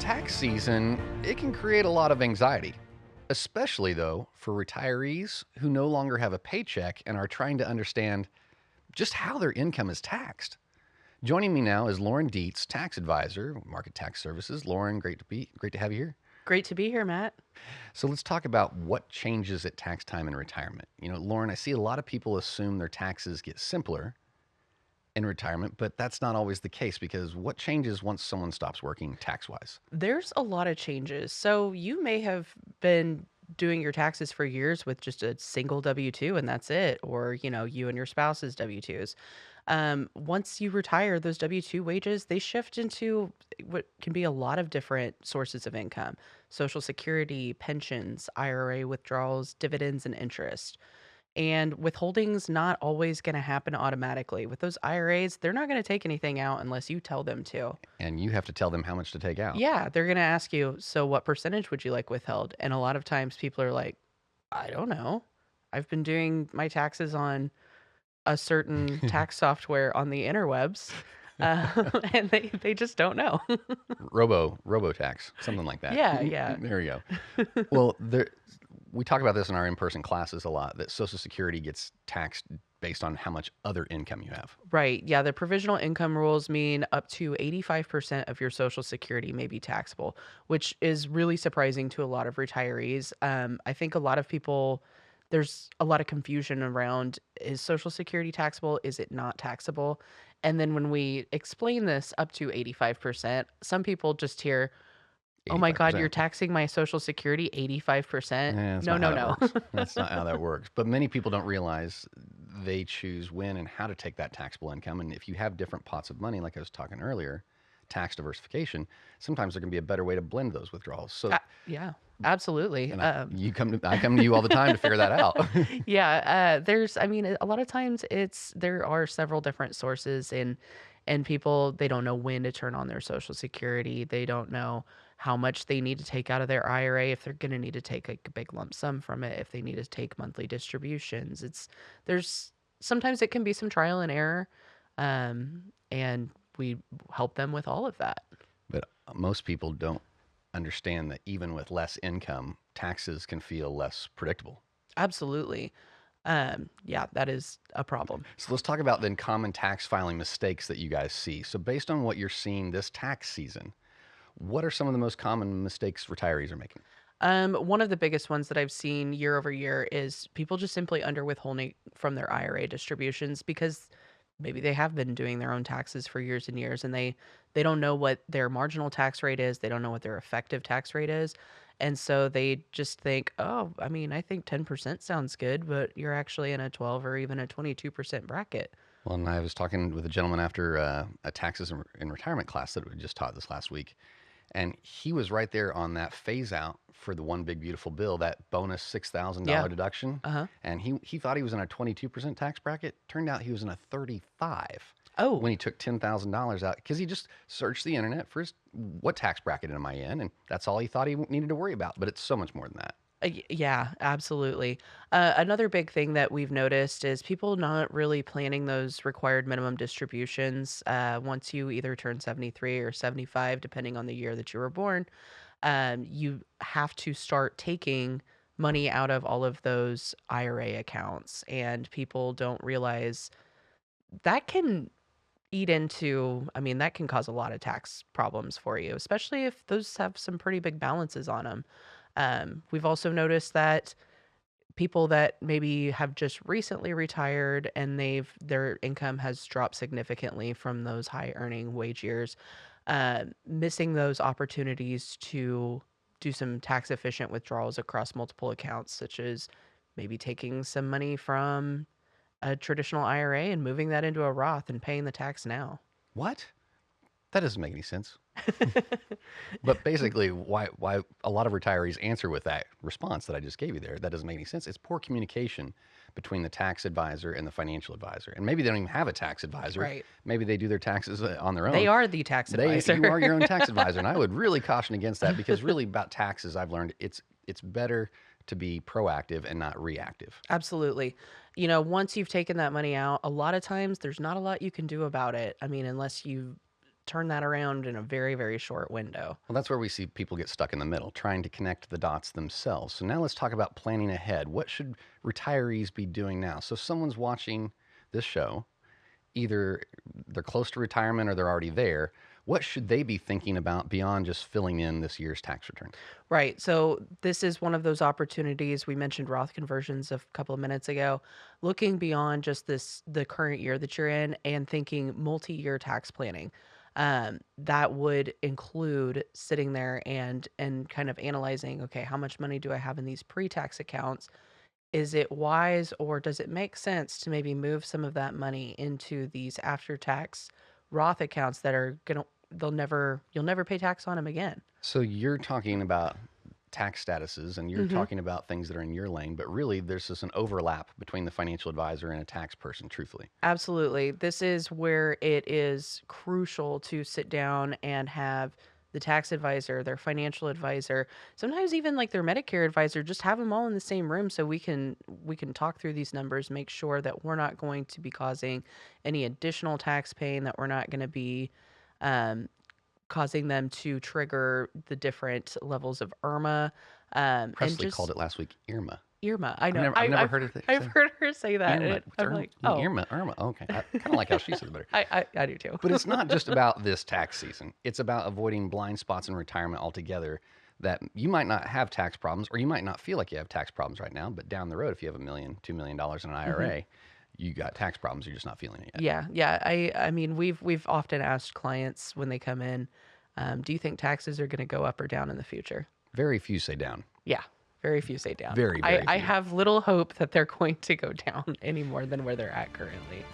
Tax season, it can create a lot of anxiety, especially though for retirees who no longer have a paycheck and are trying to understand just how their income is taxed. Joining me now is Lauren Dietz, tax advisor, Market Tax Services. Lauren, great to have you here. Great to be here, Matt. So let's talk about what changes at tax time and retirement. Lauren, I see a lot of people assume their taxes get simpler in retirement, but that's not always the case because what changes once someone stops working tax wise? There's a lot of changes. So you may have been doing your taxes for years with just a single W 2 and that's it, or you and your spouse's W 2s. Once you retire, those W 2 wages they shift into what can be a lot of different sources of income: Social Security, pensions, IRA withdrawals, dividends, and interest. And withholding's not always going to happen automatically. With those IRAs, they're not going to take anything out unless you tell them to. And you have to tell them how much to take out. Yeah, they're going to ask you, so what percentage would you like withheld? And a lot of times people are like, I don't know. I've been doing my taxes on a certain tax software on the interwebs, and they just don't know. Robo tax, something like that. Yeah, yeah. There you go. Well, we talk about this in our in-person classes a lot, that Social Security gets taxed based on how much other income you have. Right. Yeah. The provisional income rules mean up to 85% of your Social Security may be taxable, which is really surprising to a lot of retirees. I think a lot of people, there's a lot of confusion around, is Social Security taxable? Is it not taxable? And then when we explain this up to 85%, some people just hear, oh my God, you're 85%. taxing my Social Security 85%? That's No, not no, how that no. works. That's not how that works. But many people don't realize they choose when and how to take that taxable income. And if you have different pots of money, like I was talking earlier, tax diversification, sometimes there can be a better way to blend those withdrawals. So, Yeah, absolutely. and I come to you all the time to figure that out. Yeah, I mean, a lot of times there are several different sources, and people, they don't know when to turn on their Social Security. They don't know how much they need to take out of their IRA, if they're going to need to take like a big lump sum from it, if they need to take monthly distributions. There's sometimes it can be some trial and error, and we help them with all of that. But most people don't understand that even with less income, taxes can feel less predictable. Absolutely. Yeah, that is a problem. So let's talk about then common tax filing mistakes that you guys see. So based on what you're seeing this tax season, what are some of the most common mistakes retirees are making? One of the biggest ones that I've seen year over year is people just simply under withholding from their IRA distributions because maybe they have been doing their own taxes for years and years, and they don't know what their marginal tax rate is, they don't know what their effective tax rate is. And so they just think, oh, I mean, I think 10% sounds good, but you're actually in a 12 or even a 22% bracket. Well, and I was talking with a gentleman after a taxes in retirement class that we just taught this last week, and he was right there on that phase out for the one big beautiful bill, that bonus Yeah. $6,000 deduction. Uh-huh. And he thought he was in a 22% tax bracket. Turned out he was in a 35 Oh, when he took $10,000 out because he just searched the internet for what tax bracket am I in, and that's all he thought he needed to worry about. But it's so much more than that. Yeah, absolutely. Another big thing that we've noticed is people not really planning those required minimum distributions. Once you either turn 73 or 75, depending on the year that you were born, you have to start taking money out of all of those IRA accounts. And people don't realize that can eat into, I mean, that can cause a lot of tax problems for you, especially if those have some pretty big balances on them. We've also noticed that people that maybe have just recently retired and their income has dropped significantly from those high earning wage years, missing those opportunities to do some tax efficient withdrawals across multiple accounts, such as maybe taking some money from a traditional IRA and moving that into a Roth and paying the tax now. What? That doesn't make any sense. But basically, why a lot of retirees answer with that response that I just gave you there, that doesn't make any sense. It's poor communication between the tax advisor and the financial advisor. And maybe they don't even have a tax advisor. Right. Maybe they do their taxes on their They own. are the tax advisor. You are your own tax advisor. And I would really caution against that because really about taxes, I've learned it's better to be proactive and not reactive. Absolutely. Once you've taken that money out, a lot of times there's not a lot you can do about it. I mean, unless you turn that around in a very, very short window. Well, that's where we see people get stuck in the middle, trying to connect the dots themselves. So now let's talk about planning ahead. What should retirees be doing now? So if someone's watching this show, either they're close to retirement or they're already there. What should they be thinking about beyond just filling in this year's tax return? Right. So this is one of those opportunities. We mentioned Roth conversions a couple of minutes ago, looking beyond just the current year that you're in and thinking multi-year tax planning. That would include sitting there and kind of analyzing, okay, how much money do I have in these pre-tax accounts? Is it wise, or does it make sense to maybe move some of that money into these after-tax Roth accounts that are gonna you'll never pay tax on them again? So you're talking about tax statuses and you're hmm talking about things that are in your lane, but really there's just an overlap between the financial advisor and a tax person, truthfully. Absolutely. This is where it is crucial to sit down and have the tax advisor, their financial advisor, sometimes even like their Medicare advisor, just have them all in the same room so we can talk through these numbers, make sure that we're not going to be causing any additional tax pain, that we're not going to be um, causing them to trigger the different levels of IRMA, and Presley called just it last week Irma. IRMA. I know. I've never heard it I've said. heard her say that. Irma. And What's I'm Irma? like, oh, Irma. Okay. I kind of like how she said it better. I do too. But it's not just about this tax season. It's about avoiding blind spots in retirement altogether that you might not have tax problems or you might not feel like you have tax problems right now, but down the road, if you have $1 million, $2 million in an hmm IRA, you got tax problems. You're just not feeling it yet. Yeah, yeah. I mean, we've often asked clients when they come in, do you think taxes are going to go up or down in the future? Very few say down. Yeah, very few say down. Very I few. have little hope that they're going to go down any more than where they're at currently.